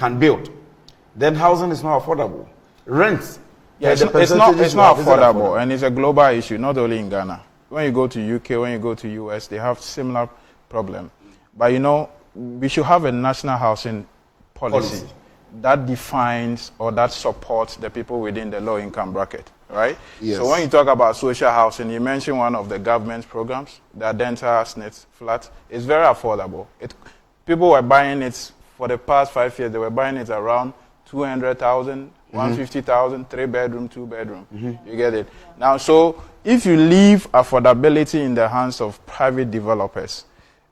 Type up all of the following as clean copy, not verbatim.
can build, then housing is not affordable. Rents. Yeah, it's not affordable, and it's a global issue, not only in Ghana. When you go to UK, when you go to US, they have similar problem. But we should have a national housing policy that defines or that supports the people within the low income bracket, right? Yes. So when you talk about social housing, you mentioned one of the government programs, the dental SNIT flat. It's very affordable. People were buying it for the past 5 years. They were buying it around 200,000, 150,000, 3-bedroom, 2-bedroom. You get it? Now, so if you leave affordability in the hands of private developers,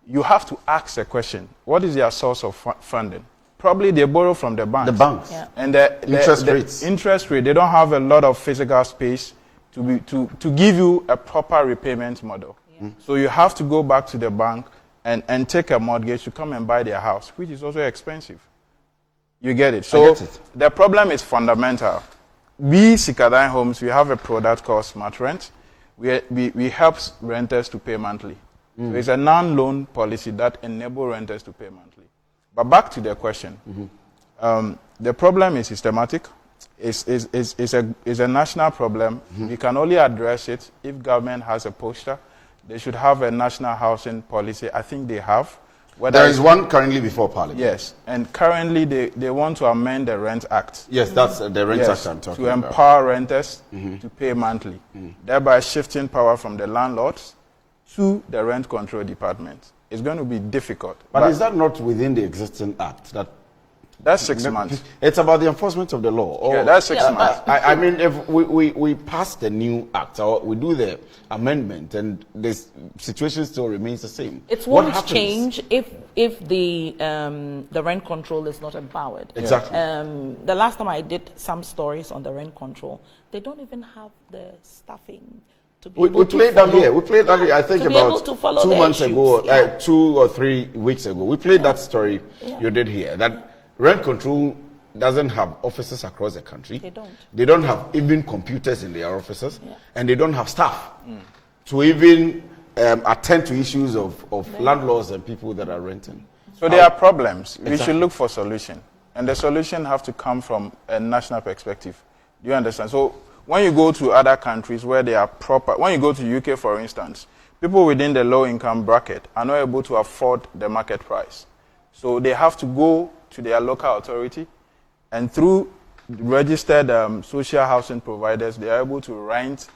you have to ask a question. What is their source of funding? Probably they borrow from the banks. The banks. Yeah. And the interest rate, they don't have a lot of physical space to give you a proper repayment model. Yeah. So you have to go back to the bank and take a mortgage to come and buy their house, which is also expensive. You get it? So the problem is fundamental. We, Sikadine Homes, we have a product called Smart Rent. We help renters to pay monthly. So it's a non-loan policy that enables renters to pay monthly. But back to the question, the problem is systematic. It's a national problem. We can only address it if government has a poster. They should have a national housing policy. I think they have. There is one currently before Parliament. Yes, and currently they want to amend the Rent Act. Yes, that's the Rent Act I'm talking about. To empower renters to pay monthly, thereby shifting power from the landlords to the rent control department. It's going to be difficult. But is that not within the existing act? That's 6 months. It's about the enforcement of the law. Yeah, that's 6 months. I mean, if we pass the new act or we do the amendment and the situation still remains the same. It won't change if the rent control is not empowered. Exactly. The last time I did some stories on the rent control, they don't even have the staffing. We played that here. We played that here, I think, about 2 months ago, 2 or 3 weeks ago. We played that story you did here. That rent control doesn't have offices across the country. They don't. They don't have even computers in their offices, and they don't have staff to even attend to issues of landlords and people that are renting. So there are problems. We should look for solution, and the solution have to come from a national perspective. Do you understand? So when you go to other countries where they are proper, when you go to UK, for instance, people within the low income bracket are not able to afford the market price. So they have to go to their local authority, and through registered social housing providers, they are able to rent